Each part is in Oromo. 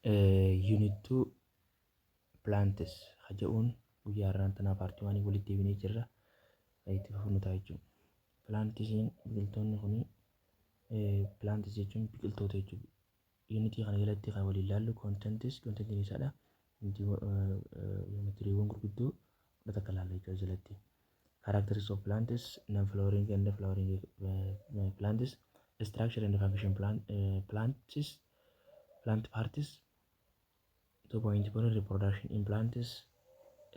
Unit 2 plants haja'uun guyyaa irraan tanaa paartii waanii walitti deebinee jirra. Itti fufnu ta'a jechuudha. Plantisiin biqiltoonni kuni plantis jechuun biqiltoota jechuudha. Unitii kana jalatti kan waliin ilaallu kontentiin isaadha. Unitiriiwwan gurguddoo fudhata kan ilaalla jechuudha jalatti. Characteristics of plants, non-flowering and flowering plants, structure and function plant parts, 2.1 reproduction in plants.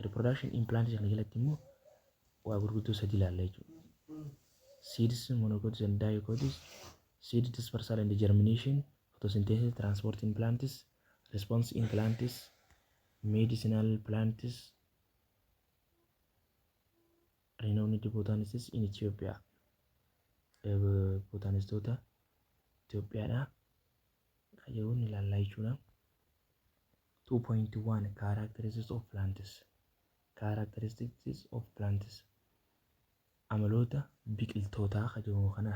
Reproduction in plants kan jalatti immoo waa gurguddoo sadii ilaalla jechuudha. Seeds, monocots and dicots, seed dispersal and germination, photosynthesis, transport in plants, response in plants, medicinal plants, renowned botanists in Ethiopia. Botanistoota Itoophiyaadha. Kayyawwan ilaallaa jechuudha. 2.1 Characteristics of plants. Characteristics of plants. Amaloota biqiltootaa kajamu kana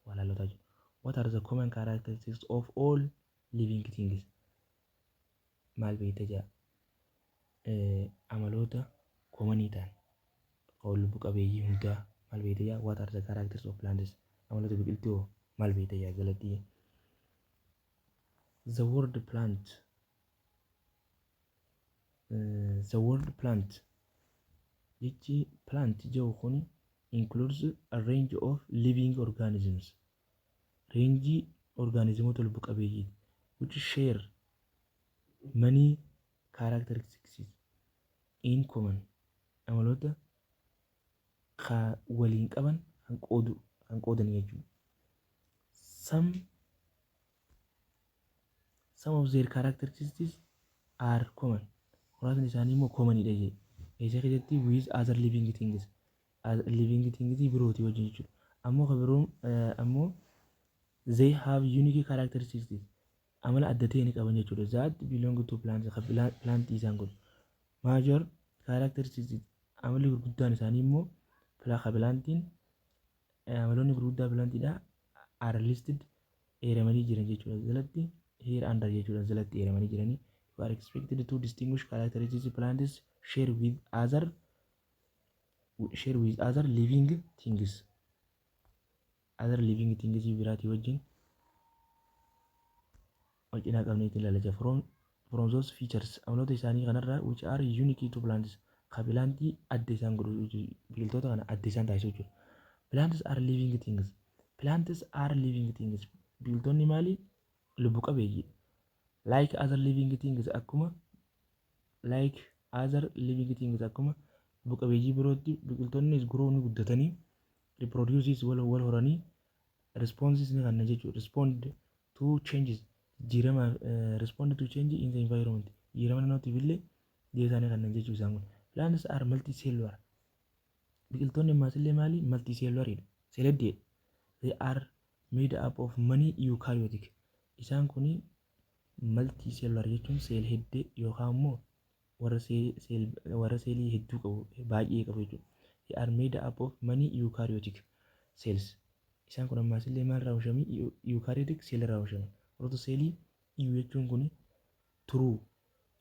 walaalota jiru. What are the common characteristics of all living things? Maal beekta jaa? Amaloota common ta'an qawl lubbu qabeeyyii hundaa maal beekta jaa? What are the characteristics of plants? Amaloota biqiltuu maal beekta jaa jalatti? The word plant. The word plant. Jechi plant jedhu kuni includes a range of living organisms. Range organismoota lubbu qabeeyyii which share many characteristics in common. Amaloota waliin qaban kan qoodan jechuudha. Some of their characteristics are common. Muraasni isaanii immoo commonidha jedhe. Eessa keessatti with other living things. Living things birooti wajjin jechuudha. Ammoo they have unique characteristics. Amala adda ta'e ni qaban jechuudha. That belong to plants. Plant isaan kun. Major characteristics. Amalli gurguddaan isaanii immoo plantiin amaloonni gurguddaa plantiidha are listed eeramanii jiran jechuudha. Jalatti here under jechuudha. Jalatti eeramanii jiranii. You are expected to distinguish characteristics plants share with other living things. Other living things biraatii wajjin wal cinaa qabnee ittiin ilaalla. From those features amaloota isaanii kanarraa which are unique to plants ka plantii adda isaan godhu biqiltoota kana adda isaan taasisu jechuudha. Plants are living things. Plants are living things. Biqiltoonni maali? Lubbu qabeeyyii. Like other living things akkuma lubbu qabeeyyii birootti biqiltoonnis grow ni guddatanii reproduces wal horanii responses ni kennan jechuudha. Respond to changes respond to change in the environment. Jijjiirama naannootiif illee deebii ni kennan jechuudha isaan kun. Plants are multicellular. Biqiltoonni ammaas maali? Multicellular. Seeladdeedha. They are made up of many eukaryotic. Isaan kuni multicellular jechuun seel hedduu yookaan immoo warra seelii hedduu qabu baay'ee qabu jechuudha. They are made up of many eukaryotic cells. Isaan kun ammaas maal irraa oomishamu? Eukaryotic cell irraa oomishamu. Warroota seelii EU jechuun kuni true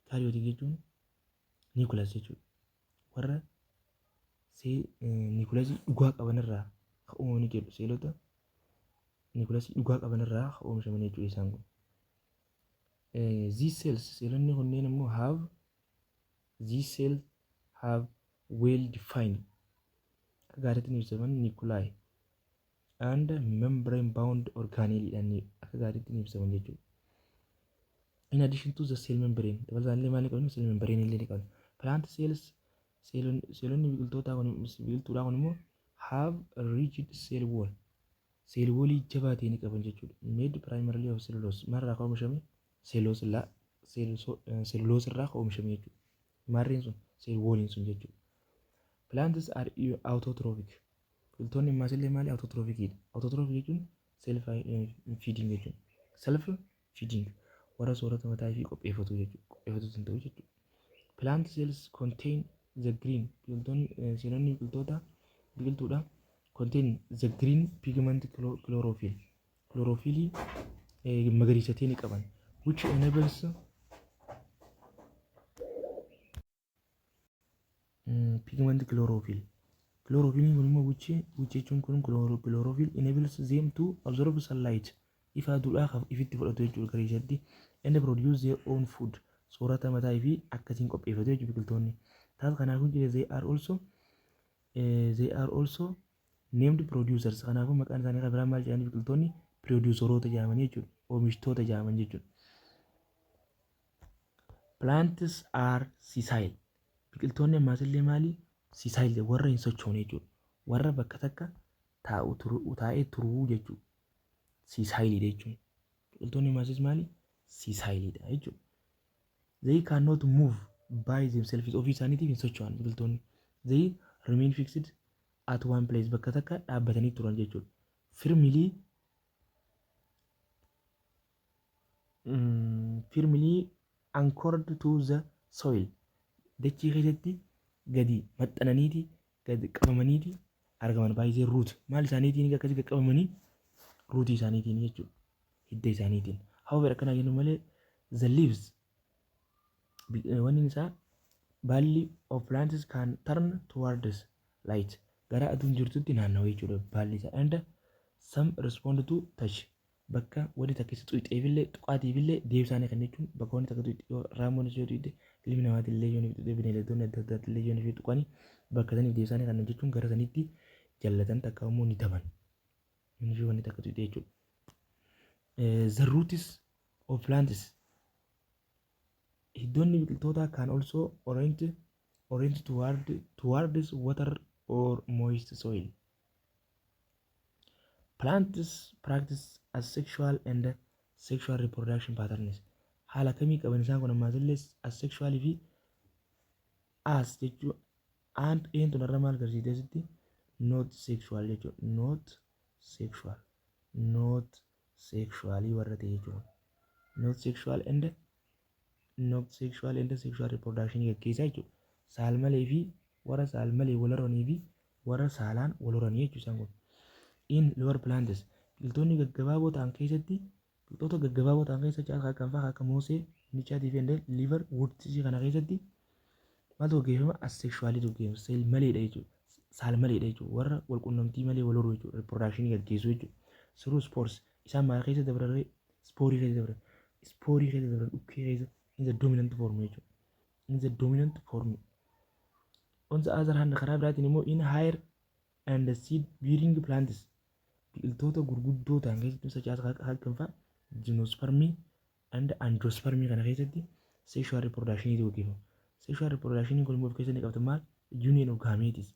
karyotic jechuun nucleus jechuudha. Warra nucleus dhugaa qaban irraa kan uumaman jedhu seelota nucleus dhugaa qaban irraa kan oomishaman jechuudha isaan kun. These cells seelonni kunneen immoo have well defined gaariitti ibsaman nuclei and membrane bound organelle akka gaariitti ibsaman jechuudha. In addition to the cell membrane, dabalataanillee maal qabu? Cell membrane illee ni qabu. Plant cells seelonni biqiltuudhaa kun immoo have a rigid cell wall. Cell wallii jabaa ta'e ni qaban jechuudha. Made primarily of cellulose. Maalirraa kan oomishame? Cellulose irraa kan oomishame jechuudha. Maarreen sun cell walliin sun jechuudha. Plants are autotrophic. Biqiltoonni ammaas maali? Autotrophic. Autotrophic jechuun self feeding jechuudha. Self feeding. Warra soorata mataa fi qopheeffatu jechuudha. Plant cells contain the green. Seelonni biqiltuudha contain the green pigment chlorophyll. Chlorophyll magariisa ta'e ni qaban. which enables pigment chlorophyll. Chlorophyll which jechuun kun chlorophyll enables them to absorb sunlight ifa aduudhaa ifitti fudhatu jechuudha gara isaatti and produce their own food soorata mataa fi akkasiin qopheeffatu jechuudha biqiltoonni. Taas kanaafuu jedhe they are also named producers. Kanaafuu maqaan isaanii kan biraan maal jedhanii biqiltoonni produceroota jedhaman jechuudha, oomishtoota jedhaman jechuudha. Plants are sessile. Biqiltoonni ammaas illee maali? Sessile warra hin sochoone jechuudha. Warra bakka takka taa'ee turuu jechuudha. Sessile jechuudha. Biqiltoonni ammaasis maali? Sessile jechuudha. They cannot move by themselves. Ofii isaaniitiif hin socho'an biqiltoonni. They remain fixed at one place. Bakka takka dhaabbatanii turan jechuudha. Firmly anchored to the soil. Dachii keessatti gadi maxxananiiti gadi qabamaniiti argaman baay'ee root maal isaaniitiin akkasii qaqqabamanii root isaaniitiin jechuudha hidda isaaniitiin. However akkana jennu malee the leaves wanni isaa baalli of plants can turn towards light gara aduun jirtutti naanna'u jechuudha baalli isaa and some respond to touch bakka wanti takka isa xuqxeefillee tuqaatiifillee deebisaanii kan jechuun bakka wanti takka xuqxee raamoon ishee xuqxee ilmi namaati illee yoo nuti bineeldonni adda addaatti illee yoo nuti tuqanii bakka saniif deebisaanii kan jechuun gara sanitti jallatan takka immoo ni taban inni wanti takka xuqxee jechuudha. The roots of plants hiddoonni biqiltootaa can also orient towards water or moist soil. Plants practice asexual and sexual reproduction patterns. Haala kamii qaban isaan kun ammaas illee asexual fi as jechuun and eentu narra maal agarsiisetti not sexual jechuudha. Not sexually warra ta'e jechuudha. Not sexual and sexual reproduction gaggeessaa jechuudha. Saalmalee fi warra saalmalee wal horanii fi warra saalaan wal horanii jechuudha isaan kun. In lower plants biqiltoonni gaggabaaboo ta'an keessatti biqiltoota gaggabaaboo ta'an keessatti kan fa'aa akka moosee michaatii fi liver wurtisii kana keessatti maaltu gaggeeffama asexualiitu gaggeeffama saalmaleedha jechuudha. Saalmaleedha jechuudha warra wal quunnamtii malee wal horuu jechuudha reproductionii gaggeessu jechuudha. Siruu spoors isaan maal keessa dabararee spoorii keessa dabaran dhukkee keessa in the dominant form jechuudha. In the dominant form. On the other hand karaa biraatiin immoo in higher and seed bearing plants biqiltoota gurguddoo ta'an keessatti sachaasa kan fa'aa gymnospermii and angiospermii kana keessatti sexual reproduction gaggeeffama. Sexual reproduction kun immoo of keessatti qabata maal? Union of gametes.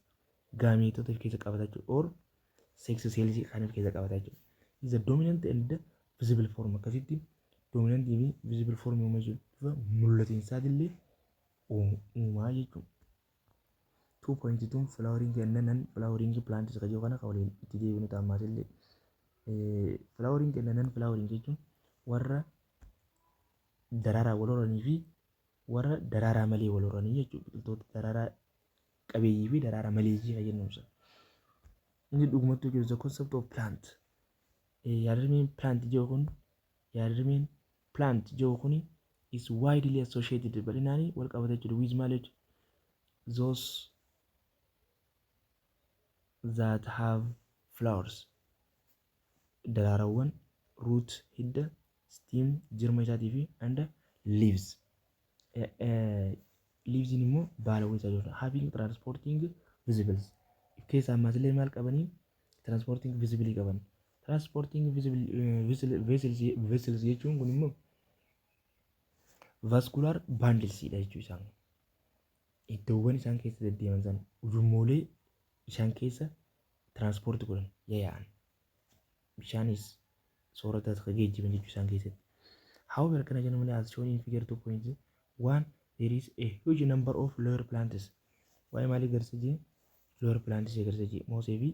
Gameetota of keessa qabata jechuudha or sex cells kan of keessa qabata jechuudha. Is the dominant and visible form akkasitti dominant fi visible form uumama jechuudha. Mul'atiinsaati uumaa jechuudha. 2.2 flowering and non-flowering plants kan jiru kana kan waliin itti deebinu ta'a ammaas illee flowering and non-flowering jechuun warra daraaraa wal horanii fi warra daraaraa malee wal horanii jechuudha. Biqiltoota daraaraa qabeeyyii fi daraaraa maleeyyii kan jennuumsa. Inni dhugumattuu jiru the concept of plant. Yaadrimeen plant jiru kun is widely associated bal'inaan wal qabata jechuudha with maal jechuudha. Those that have flowers daraarawwan root hidda stem jirma isaatii fi and leaves leaves immoo baalawwan isaa jechuudha. Having transporting visibles keessa ammaas illee maal qabanii transporting visibilii qaban. Transporting vessels jechuun kun immoo vascular bundles dha jechuudha isaan. Iddoowwan isaan keessa deddeeman sana ujummoolee isaan keessa transport godhan yaa'an bishaanis soorata akka geejjiban jechuu isaan keessatti. However kana jennu malee as shown in figure 2.1 there is a huge number of lower plants. Waa'ee maalii agarsiisa? Lower plants agarsiisa. Moosee fi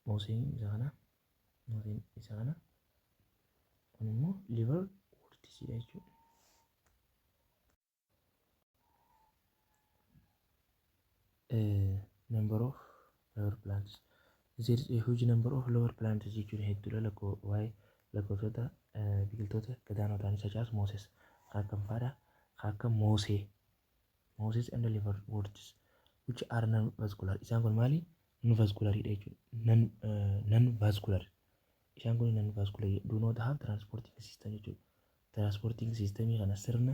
mooseen isa kana kun immoo liver wurtisiidha jechuudha. number of lower plants. There is a huge number of lower plants jechuun hedduudha waa'ee lakkoofsota biqiltoota gadaanoo ta'anii such as moses akka faadha akka moses and liverworts which are non-vascular. Isaan kun maali? Non-vascular jechuudha. Non-vascular. Isaan kun non-vascular do not have transporting system jechuudha. Transporting system kana sirna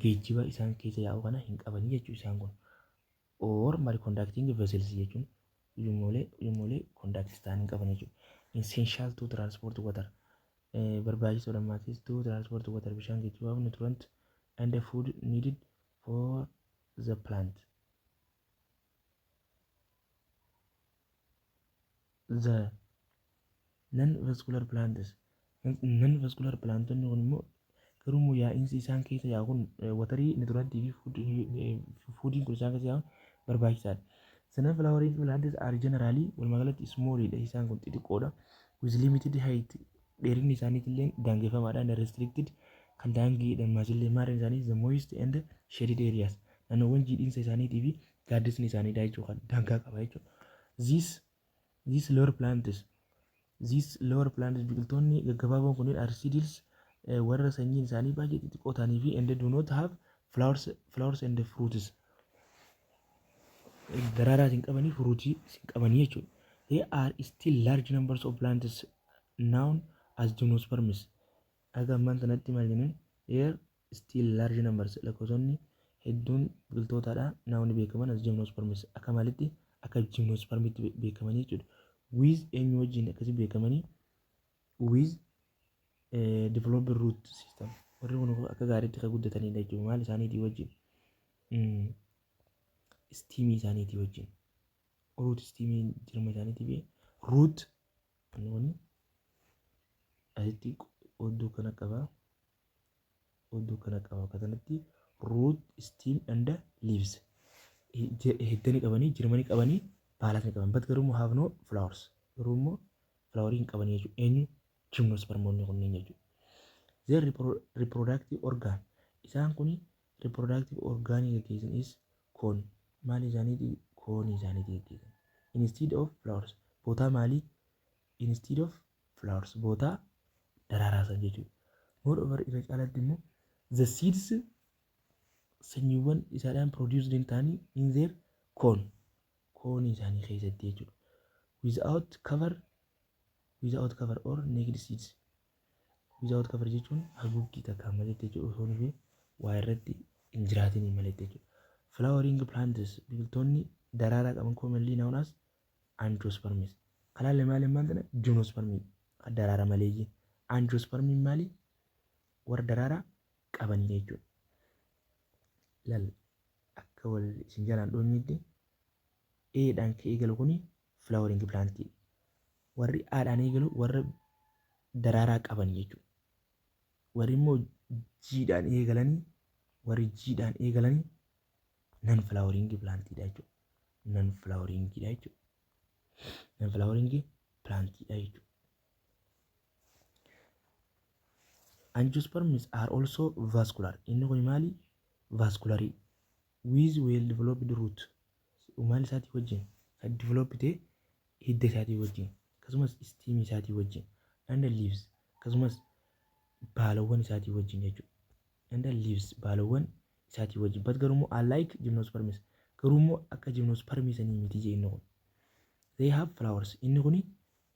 geejjiba isaan keessa yaa'u kana hin qabanii jechuudha isaan kun. Or conducting vessels jechuun ujummolee conduct ta'an hin qaban jechuudha. Essential to transport water. Barbaachisoodha maatis to transport water bishaan geejjibaaf nutrient and the food needed for the plant. The non-vascular plants kun immoo garuu yaa'insi isaan keessa yaa'u kun watarii nutrientii fi foodiin kun isaan keessa yaa'u barbaachisaadha. The non-flowering plants are generally walumaagalatti smallidha isaan kun xixiqqoodha with limited height dheerinni isaaniitillee daangeffamaadha and restricted kan daangiidhaan maasillee maarreen isaanii the moist and shaded areas naannoowwan jiidhinsa isaaniitii fi gaaddisni isaaniidha jechuudha kan daangaa qaba jechuudha. These lower plants biqiltoonni gaggabaaboon kunneen are seedless warra sanyiin isaanii baay'ee xixiqqoo ta'anii fi and do not have flowers and fruits. Daraaraa hin qabanii furuutii hin qabanii jechuudha. There are still large numbers of plants known as gymnosperms. Aga ammaan sanatti maal jennan there still large numbers lakkoofsonni hedduun biqiltootaadha naawni beekaman as gymnosperms akka maalitti akka gymnospermitti beekamanii jechuudha. With eenyu wajjin akkasii beekamanii with developed root system warri kun akka gaariitti kan guddatanidha jechuudha. Maal isaaniitii wajjin steamii isaaniitii wajjin root steamii jirma isaaniitii fi root kun asitti oddoo kana qaba kanatti root steam and leaves heddanii qabanii jirmanii qabanii baalasni qaban but garuu have no flowers garuu immoo flowering hin qabanii jechuudha. Eenyu gymnospermoonni kunneen jechuudha. Their reproductive organ isaan kun reproductive organ gaggeessan is corn maali isaaniiti koon isaaniiti gaggeessan instead of flowers bootaa maali instead of flowers bootaa daraaraa jechuudha. Moreover irra caalatti immoo the seeds sanyiiwwan isaadhaan produced hin ta'anii in their corn isaanii keessatti jechuudha. Without cover or naked seeds. Without cover jechuun haguuggii takka maletti jechuudha osoo nufi waa irratti hin jiraatin maletti jechuudha. Flowering plants biqiltoonni daraaraa qaban commonly known as angiosperms. Kanaan maali maantana gymnospermii daraaraa maleeyyi. Angiospermiin maali warra daraaraa qaban jechuudha. Lal akka wal isin jalaan dhoonyitti eedhaan ka'ee galu kuni flowering plant warri aadhaan eegalu warra daraaraa qaban jechuudha. Warri immoo jiidhaan eegalanii non flowering plant jechuudha. Non flowering plant jechuudha. Angiosperms are also vascular. Inni kun maali? Vasculary with well developed root. Maali isaatii wajjin kan developite hidda isaatii wajjin akkasumas steam isaatii wajjin and leaves akkasumas baalawwan isaatii wajjin jechuudha. And leaves baalawwan isaatii wajjin but garuu unlike gymnosperms garuu akka gymnospermii sanii miti jennee kun they have flowers inni kun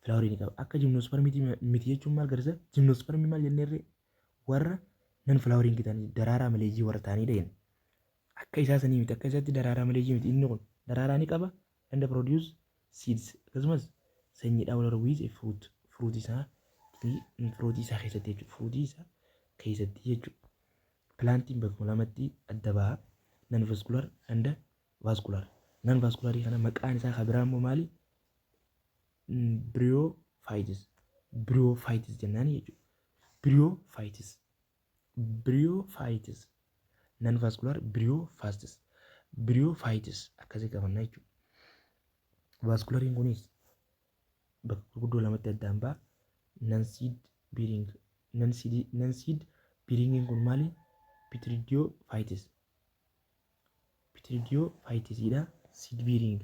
flowering qaba akka gymnospermii miti jechuun maal garisa gymnospermii maal jenneerre warra non flowering ta'anii daraaraa maleejii warra ta'anii dhayan akka isaa sanii miti akka isaatti daraaraa maleejii miti inni kun daraaraa ni qaba and produce seeds akkasumas sanyiidhaa wal horwiis fruit isaa keessatti jechuudha. Fruit isaa keessatti jechuudha. Plantiin bakka lamatti adda baha non vascular and vascular. Non vascular kana maqaan isaa kan biraa immoo maali? Bryophytes jennaan jechuudha. Bryophytes non vascular bryophytes akkasii qabannaa jechuudha. Vasculariin kunis bakka gurguddoo lamatti addaan baha. Non seed bearing kun maali? Pteridophytes dha. Seed bearing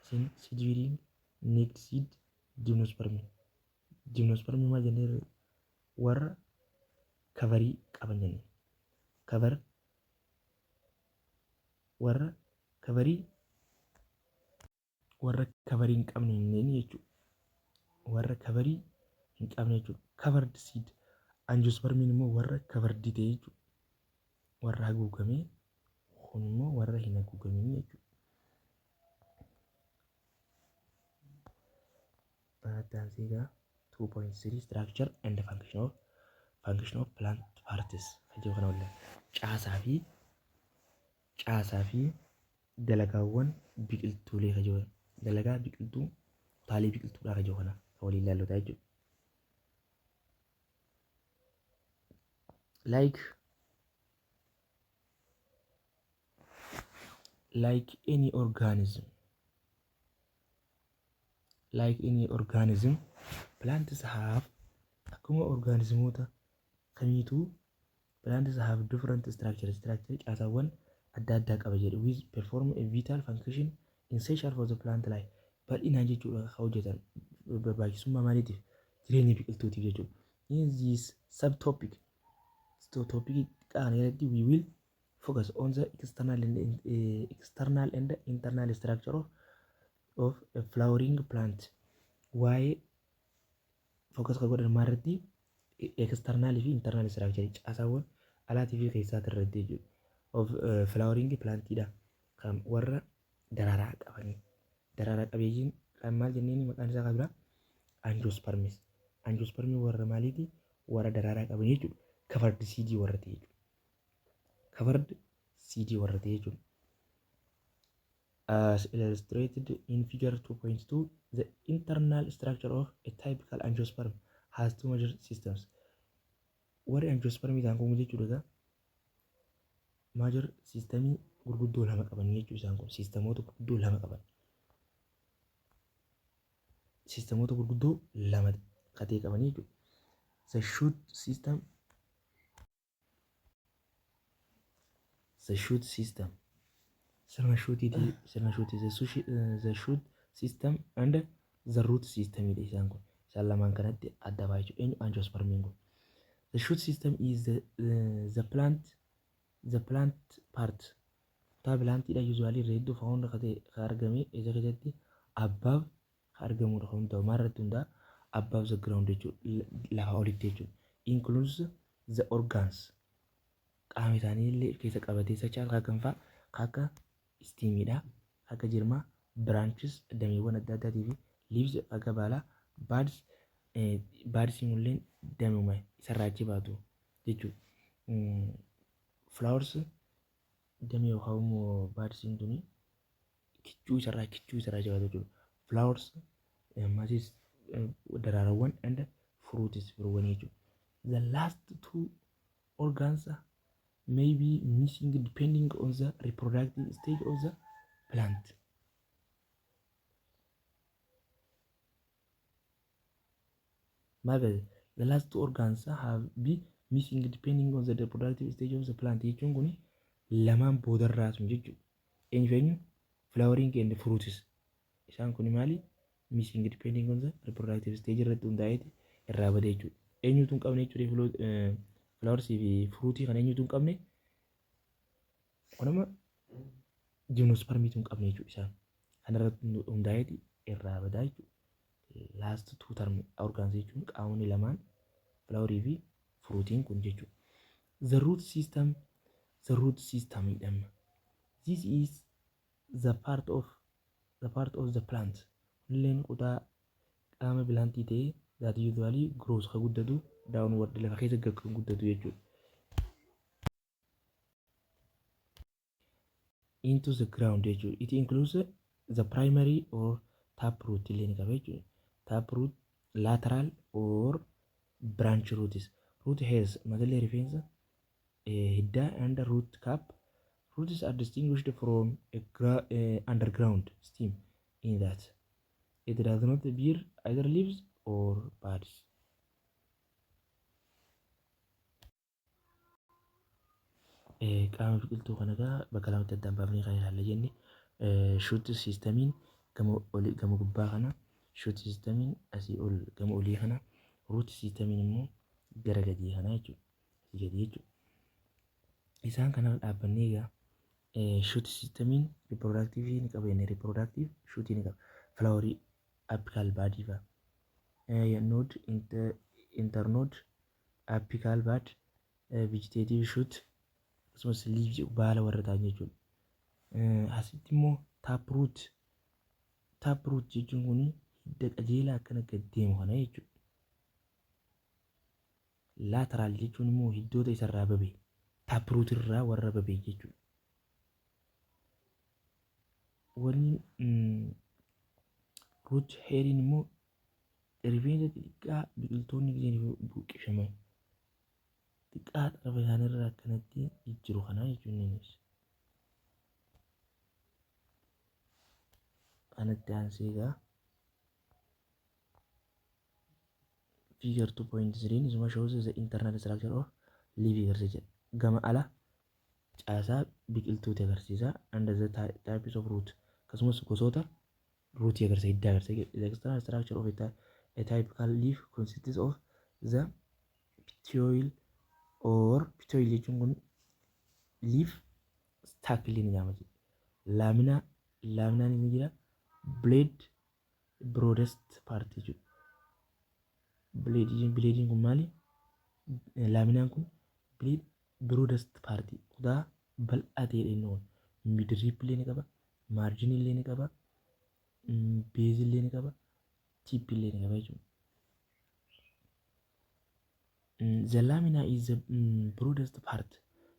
Seed feeding, naked seed, gymnospermy. Gymnospermy maal jennee warra kavarii qaban jennee. Warra kavarii hin qabne jechuudha. Warra kavarii hin qabne jechuudha. Covered seed. Angiospermiin immoo warra covered ta'e jechuudha. Warra haguugamee kun immoo warra hin haguugamin jechuudha. Daansiigaa 2.3 structure and function of plant parts kan kana waliin caasaa fi dalagaawwan biqiltuulee kan jiran dalagaa biqiltuu kutaalee biqiltuudhaa kan jiru kana kan waliin ilaalluudha jechuudha. Like any organism, plants have akkuma organismoota kamiituu plants have different structure caasaawwan adda addaa qaba jedhe with perform a vital function essential for the plant life. Bal'inaan jechuudha kan hojjetan barbaachisummaa maaliitiif jireenya biqiltuutiif jechuudha. In this subtopic we will focus on the external and internal structure of a flowering plant. Waa'ee focus kan godhan maalirratti external fi internal structure caasaawwan alaatii fi keessaatii irratti jechuudha. Of flowering plantidha kan warra daraaraa qabanii. Daraaraa qabeeyyiin kan maal jenneen maqaan isaa qabla angiosperms. Angiospermii warra maaliiti? Warra daraaraa qaban jechuudha. Covered seed warra ta'e jechuudha. Covered seed warra ta'e jechuudha. As illustrated in figure 2.2, the internal structure of a typical angiosperm has two major systems. Warri angiospermii ta'an kun jechuudha major systemii gurguddoo lama qaban jechuudha. Isaan kun sistemoota gurguddoo lama qaban. Sistemoota gurguddoo lama qatee qaban jechuudha. The shoot system sirna shuutiiti. The shoot system and the root system dha isaan kun. Isaan lamaan kanatti adda ba'a jechuudha. Angiospermiin kun. The shoot system is the plant part. Kutaa pilaantiidha usually redduu found kan argame isa keessatti above kan argamudha. Kan hundaa'u maalirratti hunda'a? Above the ground jechuudha. Lafa olitti jechuudha. Includes the organs. Qaama isaanii illee keessa qabatee socho'an kan akkam fa'a? Akka steamidha, akka jirmaa, branches dameewwan adda addaatii fi leaves akka baalaa, buds illee dameewwan isarraa achi baatu jechuudha. Flowers damee yookaan immoo buds tuni kichuu isarraa achi baatu jechuudha. Flowers maasis daraarawwan and fruits firuuwwan jechuudha. The last two organs may be missing depending on the reproductive stage of the plant. The last two organs have been missing depending on the reproductive stage of the plant. Jechuun kun lamaan boodarraa sun jechuudha. Eenyu flowering and fruits. Isaan kun maali? Missing depending on the reproductive stage irratti hundaa'eeti irraa bada jechuudha. Eenyutu hin qabne jechuudha. Flowers fi fruitii kan eenyutu hin qabne kanama gymnospermiitu hin qabne jechuudha. Isaan kanarratti hundaa'eeti irraa badaa jechuudha. Last two term organs jechuun qaamonni lamaan flowerii fi fruitiin kun jechuudha. The root system jedhama. This is the part of the plant. Illeen kutaa qaama pilaantii ta'ee that usually grows kan guddatu downward lafa keessa kan guddatu jechuudha. Into the ground jechuudha. It includes the primary or taproot illee ni qaba jechuudha. Taproot, lateral or branch roots. Root hairs matallee rifeensa hiddaa and root cap. Roots are distinguished from underground stem in that it does not bear either leaves or buds. Qaama biqiltuu kana bakka lamatti addaan baafnee kan ilaalla jenne shoot systemiin gama gubbaa kana shoot siistamiin asii ol gama olii kana ruut siistamiin immoo gara gadii kana jechuudha. Asii gadii jechuudha. Isaan kanarra dhaabbannee egaa shoot siistamiin riiprodaktiivii ni qaba inni riiprodaktiiv shootii ni qaba. Filaawarii apikaal baadii fa'a. Nood internood apikaal baad vijiteetiiv shoot akkasumas liivii baala warra ta'an jechuudha. Asitti immoo taaproot jechuun kun hidda qajeelaa akkana gad deemu kana jechuudha. Laateraal jechuun immoo hiddoota isarraa babe taaproot irraa warra babe jechuudha. Wanni ruut heeriin immoo rifeensa xixiqqaa biqiltoonni buqqifaman xiqqaa xarafa isaaniirra akkanatti jijjiiru kana jechuun kanatti aansee egaa figure 2.3 isuma shows the internal structure of living agarsiisa. Gama ala caasaa biqiltuuti agarsiisa. Under the types of root akkasumas gosoota ruutii agarsiisa hidda agarsiisa. The external structure of a typical leaf consists of the petiole or petiole jechuun kun leaf stackling ni jedhama. Laaminaan ni jira. Blade broadest part jechuudha. Blade kun maali? Laaminaan kun blade broadest part kutaa bal'aa ta'e inni kun mid rib illee ni qaba, margin illee ni qaba, base illee ni qaba, tip illee ni qaba jechuudha. The lamina is the broadest part.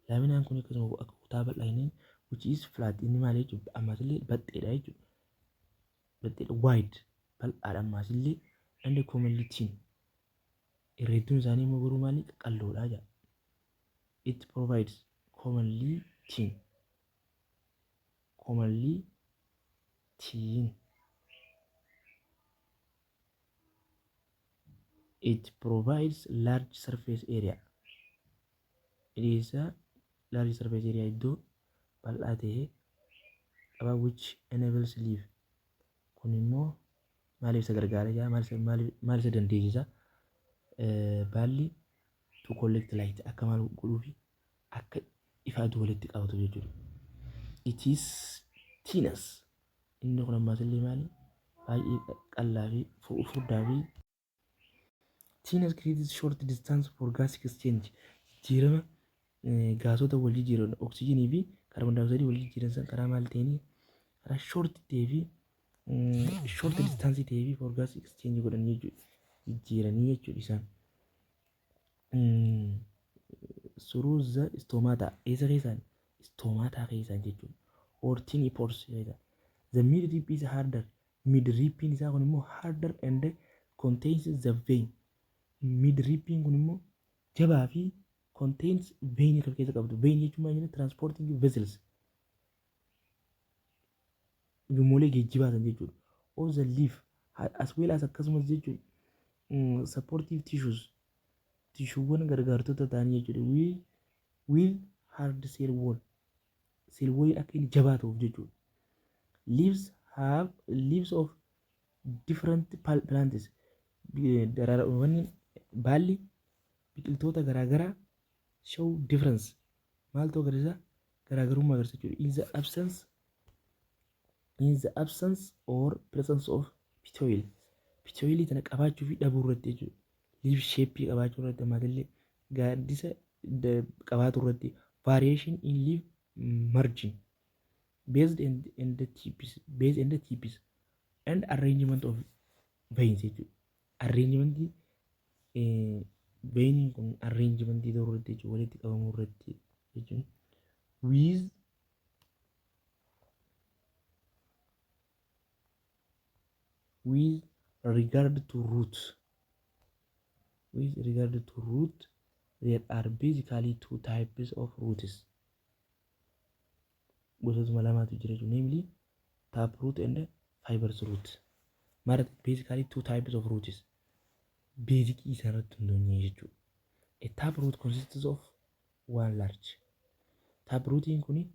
Laaminaan kun akkasuma akka kutaa bal'aa inni which is flat inni maali jechuudha. Ammas illee baxxeedha jechuudha. Baxxeedha wide bal'aadha ammas illee and commonly thin. Irreetuun isaanii immoo garuu maali qaqalloodha jedha. It provides commonly thin. It provides large surface area. It is a large surface area iddoo bal'aa ta'e qaba which enables leaf. Kun immoo maaliif isa gargaara jaa maal isa dandeessisa? Baalli to collect light akka maal godhuufi akka ifa aduu walitti qabatu jechuudha. It is thinness. Inni kun ammas illee maali? Baay'ee qal'aa fi furdaa fi thinness creates short distance for gas exchange. Jijjiirama gaasota wal jijjiiran oksijiinii fi kaarboon daayooksaayidii wal jijjiiran san karaa maal ta'anii karaa short ta'ee fi short distance ta'ee fi for gas exchange godhanii jechuudha. Jijjiiranii jechuudha isaan. Through the stomata eessa keessaan stomata keessaan jechuudha. Or tiny pores keessaa. The mid rib is harder. Mid ribbiin isaa kun immoo harder and contains the vein. Mid ribbiin kun immoo jabaa fi contains vein kan keessa qabdu. Vein jechuun maal jenna? Transporting vessels. Gomoolee geejjibaa san jechuudha. All the leaf as well as akkasumas jechuudha. Supportive tissues. Tissuuwwan gargaartota ta'anii jechuudha. Will hard cell wall. Cell wall akka inni jabaa ta'uuf jechuudha. Leaves of different plants. Daraaraawwan baalli biqiltoota garaagaraa show difference. Maal ta'uu agarsiisa? Garaagarummaa agarsiisa jechuudha. In the absence or presence of petiole. Petiole tana qabaachuu fi dhabuu irratti jechuudha. Leaf shape qabaachuu irratti ammallee gaaddisa qabaatu irratti variation in leaf margin based in the tipis and arrangement of veins jechuudha. Arrangementii veiniin kun arrangementii ta'uu irratti jechuudha. Walitti qabamuu irratti jechuudha. With regard to root, there are basically two types of roots. Gosootuma lamaatu jira jechuudha. Namely taproot and fibrous root. Basically two types of roots. Basic isaarratti hundoonye jechuudha. A taproot consists of one large. Taprootiin kuni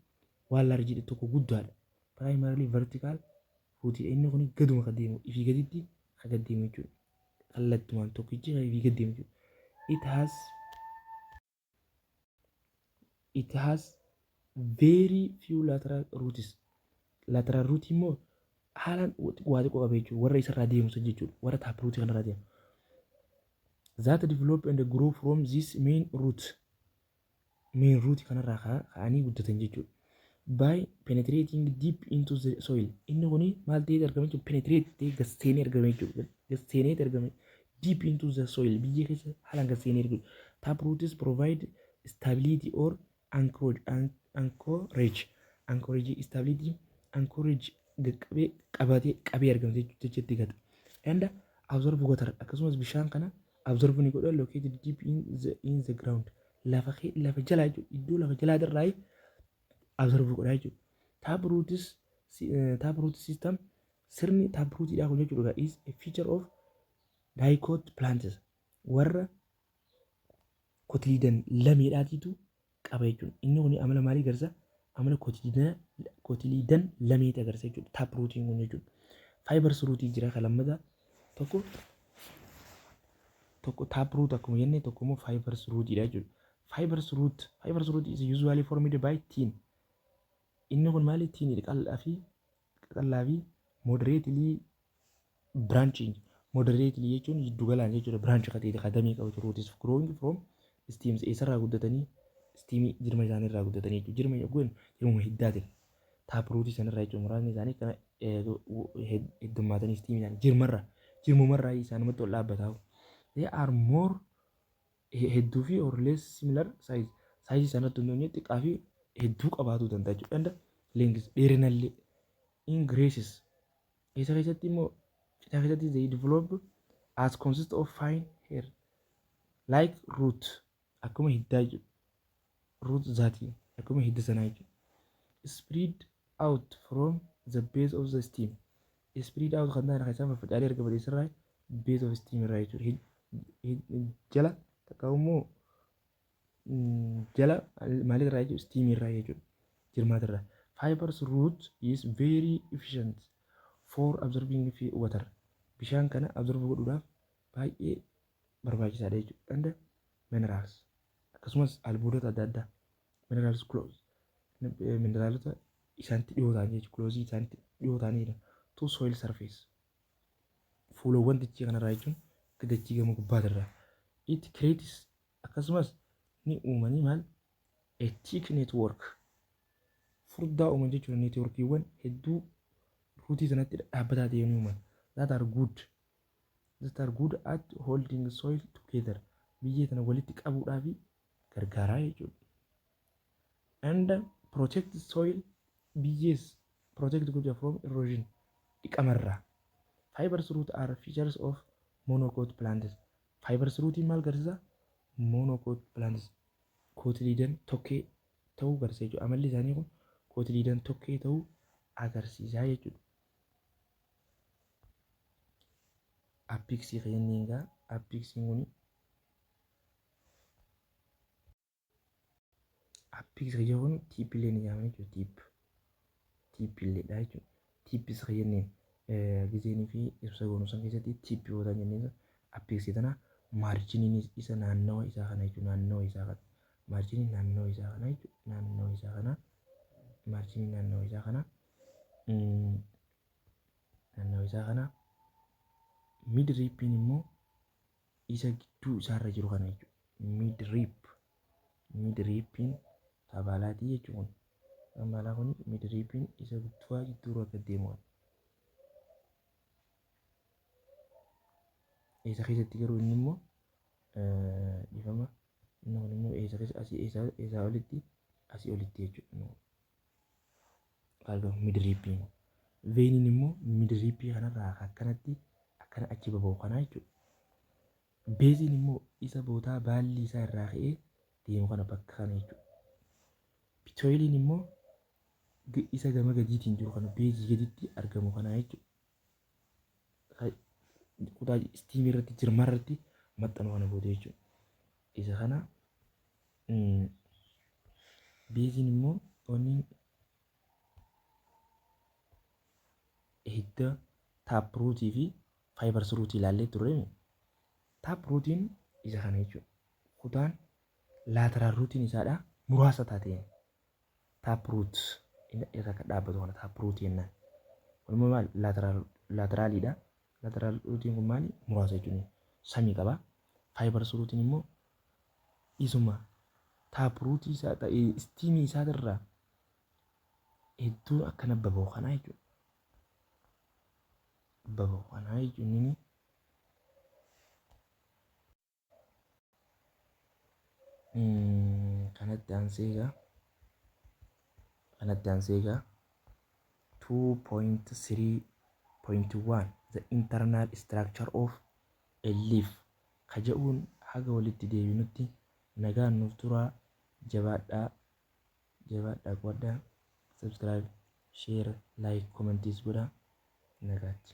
waan large tokko guddaadha. Primarily vertical ruutiidha. Inni kun gaduma kan deemu ifii gaditti kan gad deemu jechuudha. Kallattumaan tokkichi kan ifii gad deemu jechuudha. It has very few lateral roots. Lateral root immoo haalaan waa xiqqoo qaba jechuudha. Warra isarraa deemu san jechuudha. Warra taap ruutii kanarraa deemu. That develop and grow from this main root. Main root kanarraa ka'anii guddatan jechuudha. By penetrating deep into the soil. Inni kuni maal ta'ee argama jechuudha. Penetrate ta'ee gasseenee argama jechuudha. Gasseenee argama. Deep into the soil. Biyyee keessa haalaan gasseenee argama. Tap roots provide stability or anchorage. Anchorage stability. Anchorage qabee argamte jechuutti gata. And absorb water. Akkasumas bishaan kana absorb ni godha located deep in the ground. Lafa jalaa jechuudha. Iddoo lafa jalaa irraa absorb godha jechuudha. Tap root system sirni tap rootiidhaa kun jechuudha is a feature of dicot plants. Warra kotiliidan lameedhaatiitu qaba jechuudha. Inni kun amala maalii agarsiisa? Amala kotiliidan lameeti agarsiisa jechuudha. Tap rootiin kun jechuudha. Fibers rootii jira kan lammataa tokko tap root akkuma jenne tokko immoo fibers rootiidha jechuudha. Fibers root is usually formed by tin. Inni kun maali? Tin qaqallaa fi moderately branching. Moderately jechuun jiddu galaan jechuudha. Branch kan ta'e kadamee qabu root is growing from steams. Isarraa guddatanii steamii jirma isaanii irraa guddatanii jechuudha. Jirma hiddaati. Tap rootii sanarraa jechuudha. Muraasni isaanii kana heddummaatanii steamii isaanii jirmumarraa isaanumatti ol dhaabbataa. They are more hedduu fi or less similar size. Size sanatti hundumtuu xiqqaa fi hedduu qabaatuu danda'a jechuudha. And length dheerinallee in graces. Isa keessatti immoo citaa keessatti they develop as consist of fine hair like root akkuma hiddaa jechuudha. Root zaatii akkuma hidda sanaa jechuudha. Spread out from the base of the stem. Spread out kan ta'an keessaa faffacaalee argaman isarraa base of stem irraa jechuudha. Jala takka immoo jala maalirraa jechuudha? Stem irraa jechuudha. Jirmaatirraa. Fibers root is very efficient for absorbing water. Bishaan kana absorb godhuudhaaf baay'ee barbaachisaadha jechuudha. And minerals akkasumas albuudota adda addaa minerals close mineraalota isaanitti dhiyoo ta'an jechuudha. Close isaanitti dhiyoo ta'anidha. To soil surface. Fuulawwan dachee kanarraa jechuun dachee gama gubbaatirraa. It creates akkasumas ni uumanii maal? A thick network. Furdaa uuman jechuudha. Networkiiwwan hedduu ruutii sanatti dhaabbataa ta'ee ni uuman. That are good at holding soil together. Biyyee tana walitti qabuudhaaf gargaaraa jechuudha. And protect soil biyyees protect godha from erosion dhiqamarraa. Fibers root are features of monocot plants. Fibers rootiin maal agarsiisa? Monocot plants. Kootiliidan tokkee ta'uu agarsiisa jechuudha. Amalli isaanii kun kootiliidan tokkee ta'uu agarsiisaa jechuudha. Appixii fayyadanii egaa appixiin kun appixii kun tiippilee ni jedhama jechuudha. Tiippileedha jechuudha. Tiippis fayyadanii gizeenii fi ibsa goonuusan keessatti tiippii yoo ta'an jennee appixii tana maarjiniin isa naannawa isaa kana jechuudha. Naannawa isaa kana maarjiniin naannawa isaa kana jechuudha. Naannawa isaa kana maarjiniin naannawa isaa kana naannawa isaa kana midriippiin immoo isa gidduu isaarra jiru kana jechuudha. Midriippiin tabalaatii jechuun tabalaa kun midriippiin isa gidduu akka deemu. Isa keessatti garuu inni immoo ifama inni kun immoo isa keessa asii olitti jechuudha. Argamu midriippiin. Veeniin immoo midriippii kanarraa akkanatti akkana achi baba'u kanaa jechuudha. Beeziin immoo isa bootaa baalli isaa irraa ka'ee deemu kana bakka kana jechuudha. Pitooyiliin immoo isa gama gadiitiin jiru kana beezii gaditti argamu kana jechuudha. Kutaa istiimii irratti jirmarratti maxxanuu kana booda jechuudha. Isa kana beeziin immoo wanni hidda taappruutii fi faayibarsiruutii ilaallee turre. Taapruutiin isa kana jechuudha. Kutaan laatiraal ruutiin isaadha muraasa taatee taapruut irra kan dhaabbatu kana taapruutii jennaan. Walumaa maal laatiraaliidha. Laatiraal ruutiin kun maali muraasa jechuudha. Samii qaba. Faayibarsiruutiin immoo isuma taapruutii isaa ta'ee istiimii isaatirraa hedduun akkana baba'u kanaa jechuudha. Baba'u kanaa jechuun kanatti aansee egaa 2.3.1 the internal structure of a leaf ka jedhuun haga walitti deebinutti nagaan nuuf turaa. Jabaadhaa qooddaa subscribe share like commentis godhaa nagaatti.